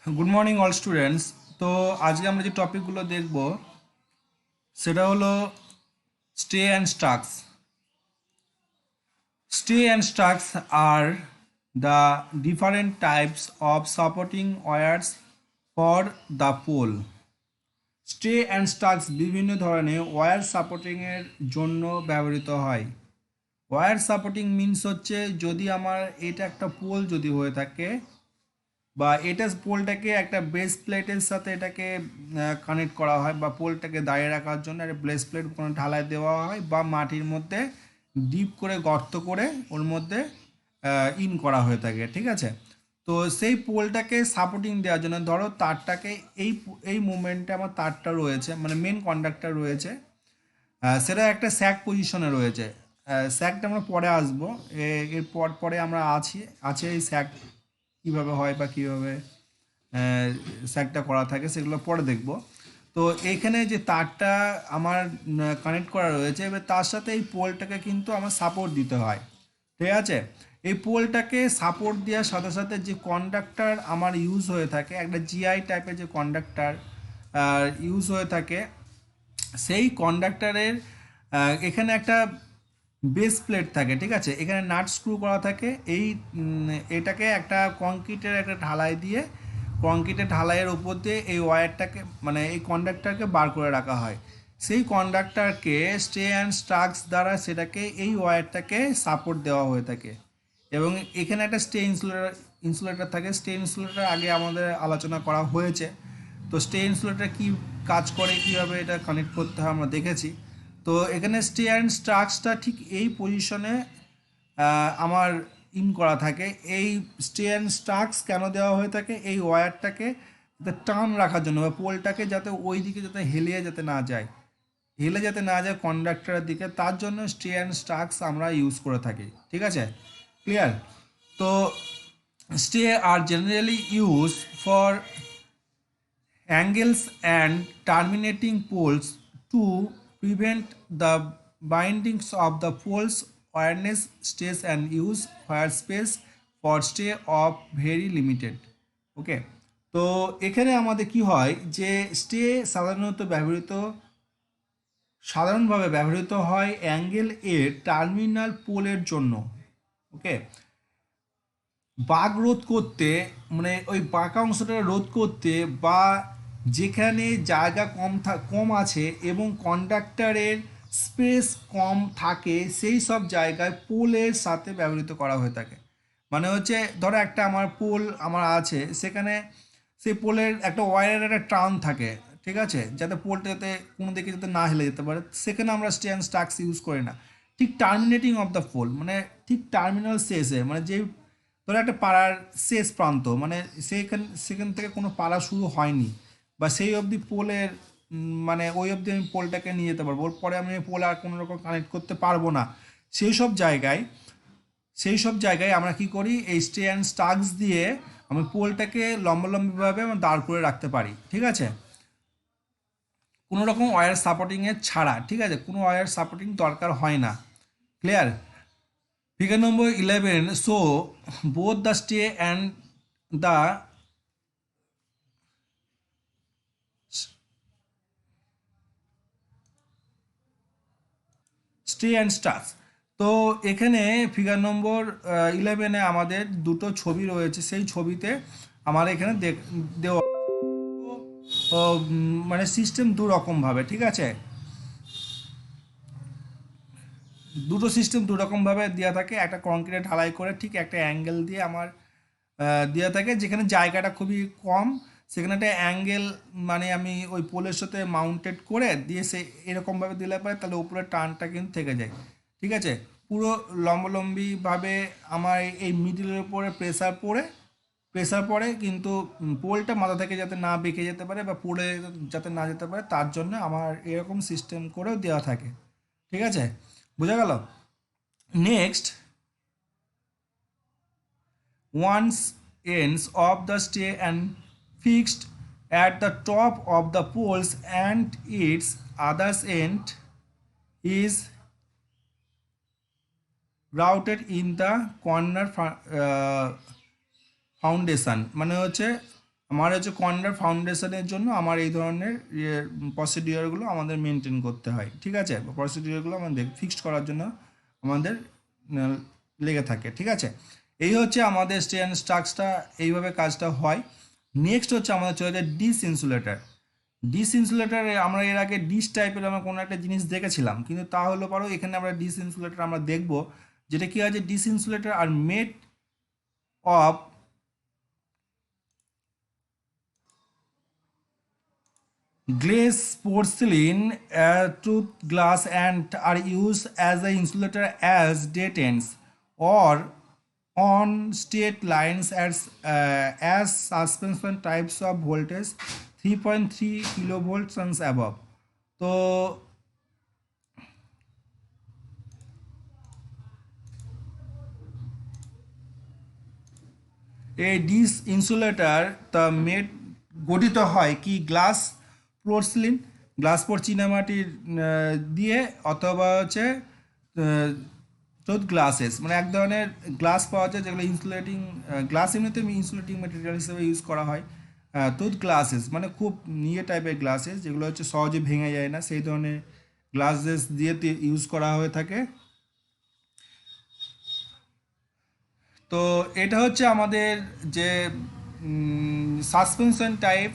Good morning all students. তো আজকে আমরা যে টপিকগুলো দেখব সেটা হলো stay and stacks. Stay and stacks are the different types of supporting wires for the pole. Stay and stacks বিভিন্ন ধরনের ওয়্যার সাপোর্টিংয়ের জন্য ব্যবহৃত হয়। ওয়্যার সাপোর্টিং মিনস হচ্ছে যদি আমার এটা একটা পোল যদি হয়ে থাকে বা এটা পোলটাকে একটা বেস প্লেটের সাথে এটাকে কানেক্ট করা হয় বা পোলটাকে দাঁড়িয়ে রাখার জন্য একটা বেস প্লেট কোনো ঢালাই দেওয়া হয় বা মাটির মধ্যে ডিপ করে গর্ত করে ওর মধ্যে ইন করা হয়ে থাকে, ঠিক আছে। তো সেই পোলটাকে সাপোর্টিং দেওয়ার জন্য ধরো তারটাকে এই এই মুভমেন্টে আমার তারটা রয়েছে, মানে মেন কন্ডাক্টর রয়েছে, সেটা একটা স্যাক পজিশনে রয়েছে। স্যাকটা আমরা পরে আসবো, এরপর পরে আমরা আছে এই স্যাক কীভাবে হয় বা কীভাবে স্যাকটা করা থাকে সেগুলো পরে দেখব। তো এইখানে যে তারটা আমার কানেক্ট করা রয়েছে, এবার তার সাথে এই পোলটাকে কিন্তু আমার সাপোর্ট দিতে হয়, ঠিক আছে। এই পোলটাকে সাপোর্ট দেওয়ার সাথে সাথে যে কন্ডাক্টর আমার ইউজ হয়ে থাকে, একটা জিআই টাইপের যে কন্ডাক্টর ইউজ হয়ে থাকে, সেই কন্ডাক্টরের এখানে একটা বেস প্লেট থাকে, ঠিক আছে। এখানে নাট স্ক্রু করা থাকে। এটাকে একটা কংক্রিটের একটা ঢালাই দিয়ে কংক্রিটের ঢালাইয়ের উপর দিয়ে এই ওয়্যারটাকে মানে এই কন্ডাক্টরকে বার করে রাখা হয়। সেই কন্ডাক্টরকে স্টে অ্যান্ড স্টাক্স দ্বারা সেটাকে এই ওয়্যারটাকে সাপোর্ট দেওয়া হয়ে থাকে। এবং এখানে একটা স্টে ইনসুলেটর থাকে। স্টে ইনসুলেটর আগে আমাদের আলোচনা করা হয়েছে। তো স্টে ইনসুলেটর কী কাজ করে, কীভাবে এটা কানেক্ট করতে হয় আমরা দেখেছি। তো এখানে স্টে অ্যান্ড স্টাক্সটা ঠিক এই পজিশনে আমার ইন করা থাকে। এই স্টে অ্যান্ড স্টাক্স কেন দেওয়া হয়ে থাকে, এই ওয়্যারটাকে যাতে টান রাখার জন্য বা পোলটাকে যাতে ওই দিকে যাতে হেলে যাতে না যায় কন্ডাক্টরের দিকে, তার জন্য স্টে অ্যান্ড স্টাক্স আমরা ইউজ করে থাকি, ঠিক আছে। ক্লিয়ার? তো stay are generally use for angles and terminating poles to prevent the bindings of the poles. Wireless stays and use wire space for stay of very limited. ওকে, তো এখানে আমাদের কি হয় যে স্টে সাধারণভাবে ব্যবহৃত হয় অ্যাঙ্গেল এর টার্মিনাল পোলের জন্য। ওকে, বাঁক রোধ করতে, মানে ওই বাঁকা অংশটা রোধ করতে, বা যেখানে জায়গা কম আছে এবং কন্ডাক্টরের স্পেস কম থাকে সেই সব জায়গায় পোলের সাথে ব্যবহৃত করা হয়ে থাকে। মানে হচ্ছে ধরো একটা আমার পোল আমার আছে, সেখানে সেই পোলের একটা ওয়্যারের একটা টার্ন থাকে, ঠিক আছে, যাতে পোলটা যাতে কোনো দিকে যাতে না হেলে যেতে পারে, সেখানে আমরা স্ট্যান্ড স্টাক্স ইউজ করি না। ঠিক টার্মিনেটিং অফ দ্য পোল, মানে ঠিক টার্মিনাল শেষে, মানে যে ধরো একটা পাড়ার শেষ প্রান্ত, মানে সেখান থেকে কোনো পাড়া শুরু হয়নি বা সেই অবধি পোলের মানে ওই অবধি আমি পোলটাকে নিয়ে যেতে পারবো, ওর পরে আমি পোল আর কোনো রকম কানেক্ট করতে পারবো না। সেই সব জায়গায় সেই সব জায়গায় আমরা কি করি, এই স্টে অ্যান্ড স্টাক্স দিয়ে আমি পোলটাকে লম্বালম্বিভাবে আমি দাঁড় করে রাখতে পারি, ঠিক আছে, কোনো রকম ওয়্যার সাপোর্টিংয়ের ছাড়া, ঠিক আছে, কোনো ওয়্যার সাপোর্টিং দরকার হয় না। Clear? Figure number 11 show both the stay and the stay and stars. তো এখানে ফিগার নম্বর 11-এ আমাদের দুটো ছবি রয়েছে। সেই ছবিতে আমার এখানে দেওয়া মানে সিস্টেম দু রকমভাবে, ঠিক আছে, দুটো সিস্টেম দু রকমভাবে দেওয়া থাকে। একটা কংক্রিটে ঢালাই করে ঠিক একটা অ্যাঙ্গেল দিয়ে আমার দেওয়া থাকে, যেখানে জায়গাটা খুবই কম, সেখানে একটা অ্যাঙ্গেল মানে আমি ওই পোলের সাথে মাউন্টেড করে দিয়ে সে এরকমভাবে দিলে পারে, তাহলে উপরে টানটা কিন্তু থেকে যায়, ঠিক আছে। পুরো লম্বালম্বিভাবে আমার এই মিডিলের উপরে প্রেসার পড়ে কিন্তু পোলটা মাথা থেকে যাতে না বেঁকে যেতে পারে বা পড়ে যাতে না যেতে পারে, তার জন্য আমার এরকম সিস্টেম করেও দেওয়া থাকে, ঠিক আছে। বোঝা গেল? Next, one's ends of the stay and fixed at the top of the poles and its other's end is routed in the corner foundation. মানে হচ্ছে আমার হচ্ছে কর্নার ফাউন্ডেশনের জন্য আমার এই ধরনের প্রসিডিওরগুলো আমাদের মেনটেন করতে হয়, ঠিক আছে? প্রসিডিওরগুলো আমাদের ফিক্সড করার জন্য আমাদের লেগে থাকে, ঠিক আছে? এই হচ্ছে আমাদের স্টে অ্যান্ড স্ট্রাকটা, এইভাবে কাজটা হয়। নেক্সট হচ্ছে আমাদের চলে যায় ডিস ইনসুলেটার। ডিস ইনসুলেটারে আমরা এর আগে ডিস টাইপের আমরা কোনো একটা জিনিস দেখেছিলাম, কিন্তু তা হলো পরও এখানে আমরা ডিস ইনসুলেটার আমরা দেখব, যেটা কি আছে, this insulator are made of glaze, porcelain, tooth glass, and are used as the insulator as dead ends or on straight lines as suspension types of voltage 3.3 kilovolts and above. তো এই dish insulator তা made গঠিত হয় কি glass পোর্সলিন, glass পোর চীনামাটির দিয়ে, অথবা হচ্ছে tooth glasses, মানে এক ধরনের গ্লাস পাওয়া যায় যেগুলো ইনসুলেটিং গ্লাস, এমনিতে ইনসুলেটিং ম্যাটেরিয়াল হিসেবে ইউজ করা হয়। টুথ গ্লাসেস মানে খুব নিয়ে টাইপের গ্লাসেস, যেগুলো হচ্ছে সহজে ভেঙে যায় না, সেই ধরনের গ্লাসেস দিয়ে ইউজ করা হয়ে থাকে। তো এটা হচ্ছে আমাদের যে সাসপেনশন টাইপ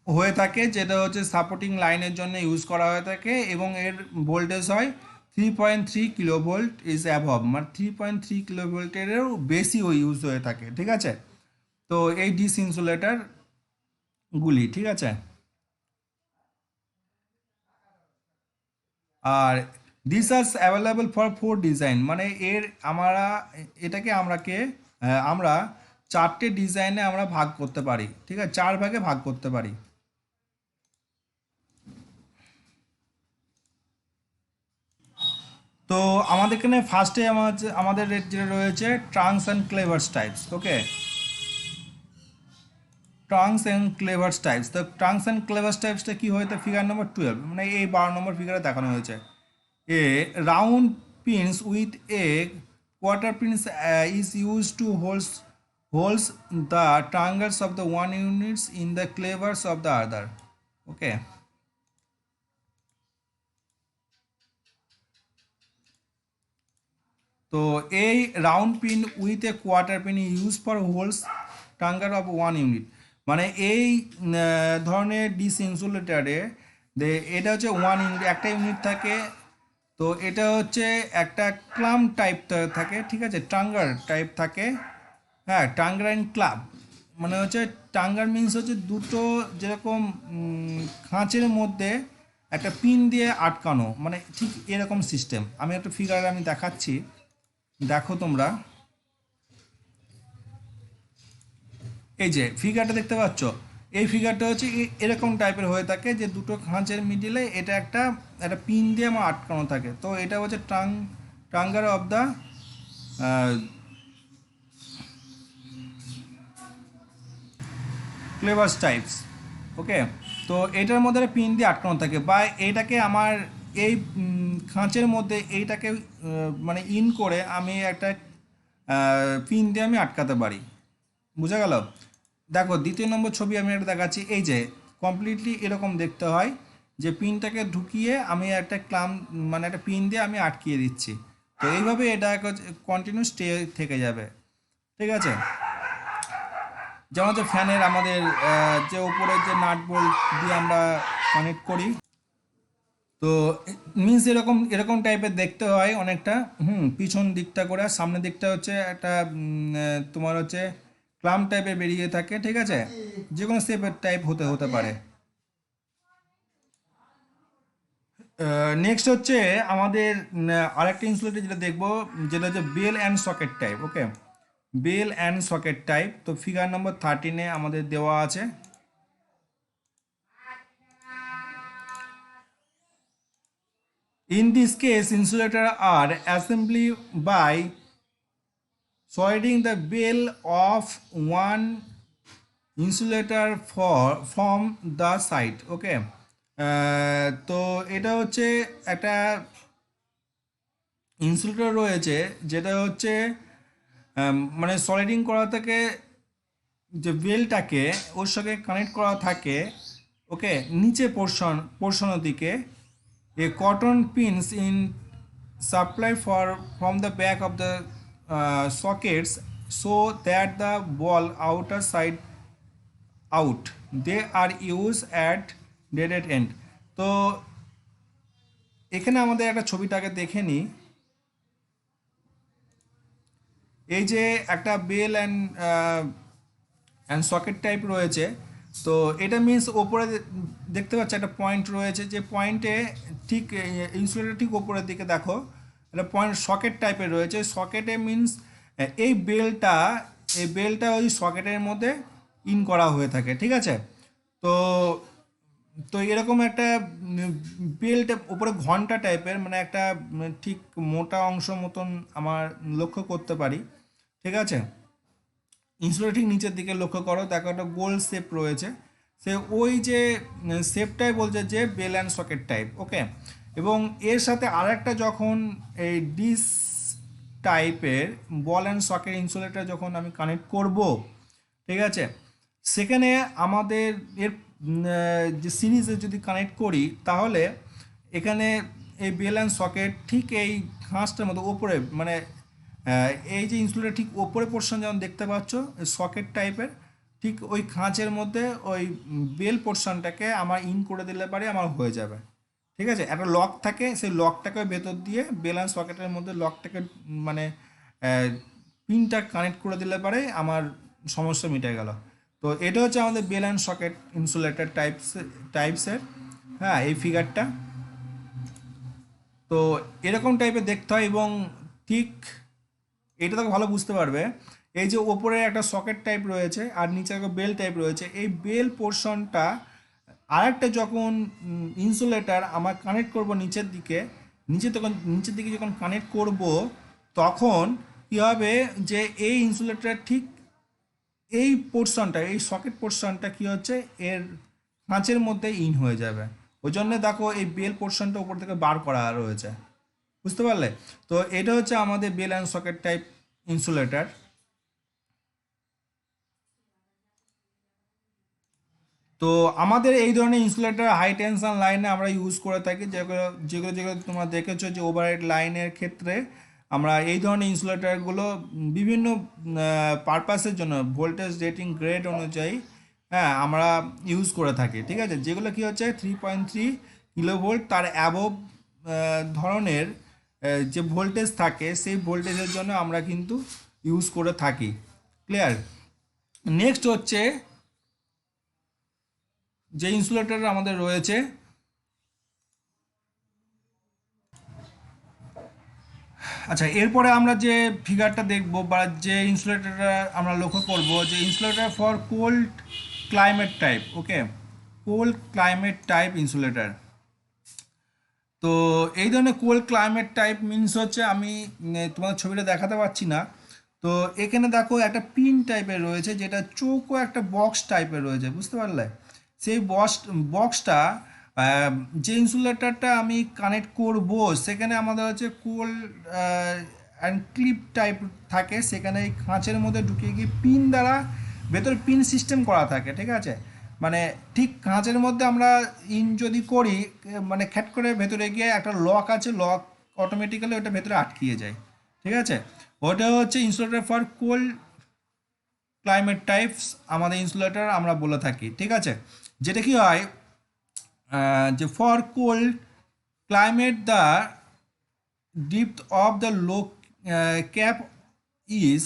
হয়ে থাকে, যেটা হচ্ছে সাপোর্টিং লাইনের জন্য ইউজ করা হয়ে থাকে, এবং এর ভোল্টেজ হয় 3.3 কিলোভোল্ট ইজ অ্যাভব, মানে 3.3 কিলোভোল্টেরও বেশিও ইউজ হয়ে থাকে, ঠিক আছে? তো এই ডিস ইনসুলেটারগুলি, ঠিক আছে? আর this are available for 4 design, মানে আমরা এটাকে আমরা 4টে ডিজাইনে আমরা ভাগ করতে পারি, ঠিক আছে? 4 ভাগে ভাগ করতে পারি। তো আমাদের এখানে ফার্স্টে আমাদের যেটা রয়েছে trunks and clevis types, okay? Trunks and clevis types, তো ট্রাঙ্কস অ্যান্ড ক্লেভার্স টাইপসটা কী হয়, তো ফিগার নম্বর 12, মানে এই 12 নম্বর ফিগারে দেখানো হয়েছে। A round pins with a quarter pins is use to holds the tongues of the one units in the clevis of the other, okay? তো এই round pin with a quarter pin use for holes tongue of one unit, মানে এই ধরনের dish ইনসুলেটারে এটা হচ্ছে one unit, একটা unit থাকে। তো এটা হচ্ছে একটা ক্লাম টাইপ থাকে, ঠিক আছে? টাঙ্গার টাইপ থাকে, হ্যাঁ, টাঙ্গার অ্যান্ড ক্লাব, মানে হচ্ছে টাঙ্গার মিন্স হচ্ছে দুটো যেরকম খাঁচের মধ্যে একটা পিন দিয়ে আটকানো, মানে ঠিক এরকম সিস্টেম। আমি একটা ফিগার আমি দেখাচ্ছি, দেখো তোমরা, এই যে ফিগারটা দেখতে পাচ্ছ, এই ফিগারটা হচ্ছে এরকম টাইপের হয়ে থাকে, যে দুটো খাঁচের মিডিলে এটা একটা একটা পিন দিয়ে আমার আটকানো থাকে। তো এটা হচ্ছে টাঙ্গার অফ দ্য ক্লেভার্স টাইপস, ওকে? তো এটার মধ্যে একটা পিন দিয়ে আটকানো থাকে, বা এইটাকে আমার এই খাঁচের মধ্যে এইটাকে মানে ইন করে আমি একটা পিন দিয়ে আমি আটকাতে পারি, বুঝা গেল? দেখো দ্বিতীয় নম্বর ছবি আমি একটা দেখাচ্ছি, এই যে কমপ্লিটলি এরকম দেখতে হয়, যে পিনটাকে ঢুকিয়ে আমি একটা মানে একটা পিন দিয়ে আমি আটকিয়ে দিচ্ছি। তো এইভাবে এটা কন্টিনিউ স্টে থেকে যাবে, ঠিক আছে? যেমন হচ্ছে ফ্যানের আমাদের যে উপরে যে নাট বোল্ট দিয়ে আমরা কানেক্ট করি, তো মিন্স এরকম এরকম টাইপের দেখতে হয় অনেকটা। পিছন দিকটা করে, আর সামনের দিকটা হচ্ছে একটা তোমার হচ্ছে ক্লাম টাইপের বেরিয়ে থাকে, ঠিক আছে? যে কোনো শেপের টাইপ হতে পারে। নেক্সট হচ্ছে আমাদের আরেকটা ইনসুলেটর যেটা দেখবো, যেটা হচ্ছে bell and socket type, okay? Bell and socket type, তো ফিগার নম্বর 13-এ আমাদের দেওয়া আছে। In this case, insulators are assembled by soliding the bell of one insulator from the side, okay? তো এটা হচ্ছে একটা ইনসুলেটর রয়েছে, যেটা হচ্ছে মানে সলিডিং করা থেকে যে বেলটাকে ওর সঙ্গে কানেক্ট করা থাকে, ওকে, নিচে পোর্শনের দিকে a cotton pins in supply for from the back of the sockets so that the ball outer side out they are used at dead end. তো এখানে আমাদের একটা ছবিটাকে দেখে নিই। এই যে একটা বেল অ্যান্ড সকেট টাইপ রয়েছে, তো এটা মিন্স ওপরে দেখতে পাচ্ছি একটা পয়েন্ট রয়েছে, যে পয়েন্টে ঠিক ইনসুলেটার ঠিক ওপরের দিকে দেখো একটা পয়েন্ট সকেট টাইপের রয়েছে। সকেটে মিন্স এই বেলটা ওই সকেটের মধ্যে ইন করা হয়ে থাকে, ঠিক আছে। তো তো এরকম একটা বেল্ট উপরে ঘন্টা টাইপের, মানে একটা ঠিক মোটা অংশ মতন আমার লক্ষ্য করতে পারি, ঠিক আছে। ইনসুলের ঠিক নিচের দিকে লক্ষ্য করো, দেখো একটা গোল শেপ রয়েছে, সে ওই যে শেপটাই বলছে যে বেল অ্যান্ড সকেট টাইপ, ওকে। এবং এর সাথে আরেকটা যখন এই ডিস টাইপের বল অ্যান্ড সকেট ইনসুলেটর যখন আমি কানেক্ট করব, ঠিক আছে, সেখানে আমাদের এর যে সিরিজে যদি কানেক্ট করি, তাহলে এখানে এই বেল অ্যান্ড সকেট ঠিক এই খাঁজটার মতো ওপরে, মানে এই যে ইনসুলেটার ঠিক ওপরে পোর্শন যেমন দেখতে পাচ্ছ সকেট টাইপের, ঠিক ওই খাঁচের মধ্যে ওই বেল পোর্শনটাকে আমার ইন করে দিলে পারে আমার হয়ে যাবে, ঠিক আছে। একটা লক থাকে, সেই লকটাকে ভেতর দিয়ে বেল অ্যান্ড সকেটের মধ্যে লকটাকে মানে পিনটা কানেক্ট করে দিলে পারে আমার সমস্যা মিটে গেল। তো এটা হচ্ছে আমাদের বেল অ্যান্ড সকেট ইনসুলেটর টাইপসের, হ্যাঁ, এই ফিগারটা। তো এরকম টাইপের দেখতে হয়, এবং ঠিক এটা তো ভালো বুঝতে পারবে, এই যে ওপরে একটা সকেট টাইপ রয়েছে আর নিচে একটা বেল টাইপ রয়েছে, এই বেল পোর্শনটা আরেকটা যখন ইনসুলেটার আমার কানেক্ট করব নিচের দিকে, নিচের দিকে যখন কানেক্ট করব, তখন কী হবে যে এই ইনসুলেটার ঠিক এই পোর্শনটা, এই সকেট পোর্শনটা কী হচ্ছে এর কাঁচের মধ্যে ইন হয়ে যাবে। ওই জন্য দেখো এই বেল পোর্শনটা উপর থেকে বার করা রয়েছে, বুঝতে পারলে। তো এটা হচ্ছে আমাদের bell and socket type insulator. তো আমাদের এই ধরনের ইনসুলেটর হাই টেনশন লাইনে আমরা ইউজ করে থাকি, যেগুলো যেগুলো যেগুলো তোমরা দেখেছো যে ওভারহেড লাইনের ক্ষেত্রে আমরা এই ধরনের ইনসুলেটরগুলো বিভিন্ন পারপাসের জন্য ভোল্টেজ রেটিং গ্রেড অনুযায়ী, হ্যাঁ, আমরা ইউজ করে থাকি, ঠিক আছে। যেগুলো কি হচ্ছে 3.3 কিলোভোল্ট তার অ্যাবভ ধরনের যে ভোল্টেজ থাকে, সেই ভোল্টেজের জন্য আমরা কিন্তু ইউজ করে থাকি, ক্লিয়ার। নেক্সট হচ্ছে যে ইনসুলেটর আমাদের রয়েছে, আচ্ছা, এরপরে আমরা যে ফিগারটা দেখব বা যে ইনসুলেটরটা আমরা লক্ষ্য করব, যে insulator for cold climate type, okay, cold climate type insulator. তো এই ধরনের কোল্ড ক্লাইমেট টাইপ মিনস হচ্ছে, আমি তোমার ছবিটা দেখাতে পারছি না, তো এখানে দেখো একটা পিন টাইপের রয়েছে, যেটা চৌকো একটা বক্স টাইপের রয়েছে, বুঝতে পারলে। সেই বক্সটা যে ইনসুলেটরটা আমি কানেক্ট করব, সেখানে আমাদের হচ্ছে কোল্ড অ্যান্ড ক্লিপ টাইপ থাকে, সেখানে এই খাঁচের মধ্যে ঢুকিয়ে গিয়ে পিন দ্বারা ভেতরে পিন সিস্টেম করা থাকে, ঠিক আছে। মানে ঠিক কাঁচের মধ্যে আমরা ইন যদি করি, মানে খ্যাট করে ভেতরে গিয়ে একটা লক আছে, লক অটোমেটিক্যালি ওটা ভেতরে আটকিয়ে যায়, ঠিক আছে। ওটা হচ্ছে insulator for cold climate types আমাদের ইনসুলেটর আমরা বলে থাকি, ঠিক আছে। যেটা কি হয় যে for cold climate the depth of the low cap is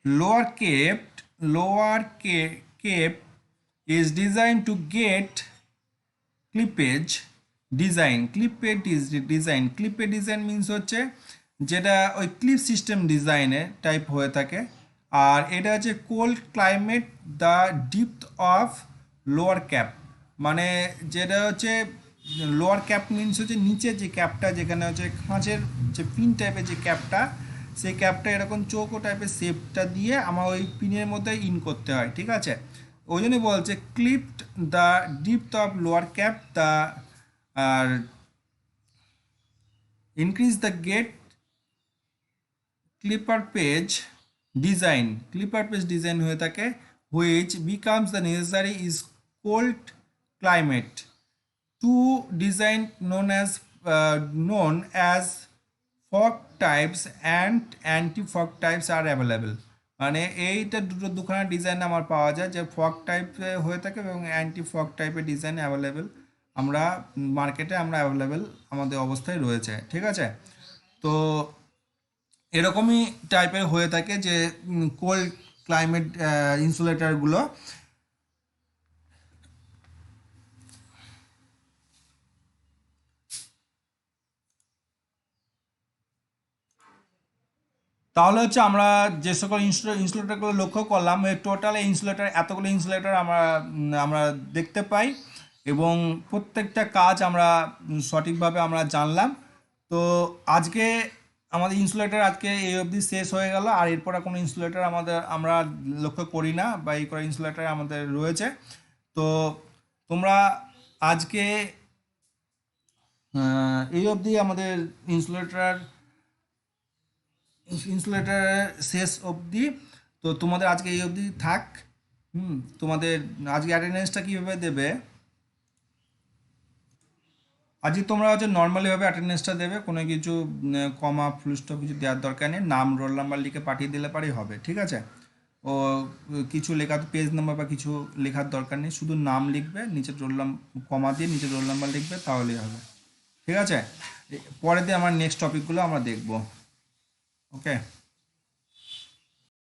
lower cap is designed to get clippage design means হচ্ছে যেটা ওই ক্লিপ সিস্টেম ডিজাইনের টাইপ হয়ে থাকে। আর এটা হচ্ছে cold climate the depth of lower cap, মানে যেটা হচ্ছে লোয়ার ক্যাপ মিনস হচ্ছে নিচের যে ক্যাপটা, যেখানে হচ্ছে খাঁচের যে পিন টাইপের যে ক্যাপটা, সেই ক্যাপটা এরকম চৌকো টাইপের শেপটা দিয়ে আমার ওই পিনের মধ্যে ইন করতে হয়, ঠিক আছে। ওই জন্যই বলছে clipped the depth of lower cap the আর increase the get clipper page design হয়ে থাকে which becomes the necessary is cold climate. Two design known as fog types and anti fog types are available. মানে এইটা দুখানা design আমার পাওয়া যায়, যে ফগ টাইপ হয়ে থাকে এবং অ্যান্টি ফগ টাইপের ডিজাইন অ্যাভেলেবেল আমরা মার্কেটে অ্যাভেলেবেল আমাদের অবস্থায় রয়েছে। ঠিক আছে, তো এরকমই টাইপের হয়ে থাকে যে কোল্ড ক্লাইমেট ইনসুলেটরগুলো। তাহলে হচ্ছে আমরা যে সকল ইনসুলেটরগুলো লক্ষ্য করলাম, টোটাল ইনসুলেটর এতগুলো ইনসুলেটর আমরা দেখতে পাই এবং প্রত্যেকটা কাজ আমরা সঠিকভাবে আমরা জানলাম। তো আজকে আমাদের ইনসুলেটর আজকে এই অবধি শেষ হয়ে গেল, আর এরপর কোনো ইনসুলেটর আমরা লক্ষ্য করি না বা এই করে ইনসুলেটর আমাদের রয়েছে। তো তোমরা আজকে এই অবধি আমাদের ইনসুলেটর শেষ অবধি। তো তোমাদের আজকে এই অবধি থাক। তোমাদের আজকে অ্যাটেন্ডেন্সটা কীভাবে দেবে, আজকে তোমরা হচ্ছে নর্মালিভাবে অ্যাটেন্ডেন্সটা দেবে, কোনো কিছু কমা ফুল স্টপ কিছু দেওয়ার দরকার নেই, নাম রোল নাম্বার লিখে পাঠিয়ে দিলে পারেই হবে। ঠিক আছে, ও কিছু লেখা পেজ নাম্বার বা কিছু লেখার দরকার নেই, শুধু নাম লিখবে, নিচে রোল কমা দিয়ে নিচে রোল নাম্বার লিখবে, তাহলেই হবে। ঠিক আছে, পরে দিয়ে আমার নেক্সট টপিকগুলো আমরা দেখব। ওকে।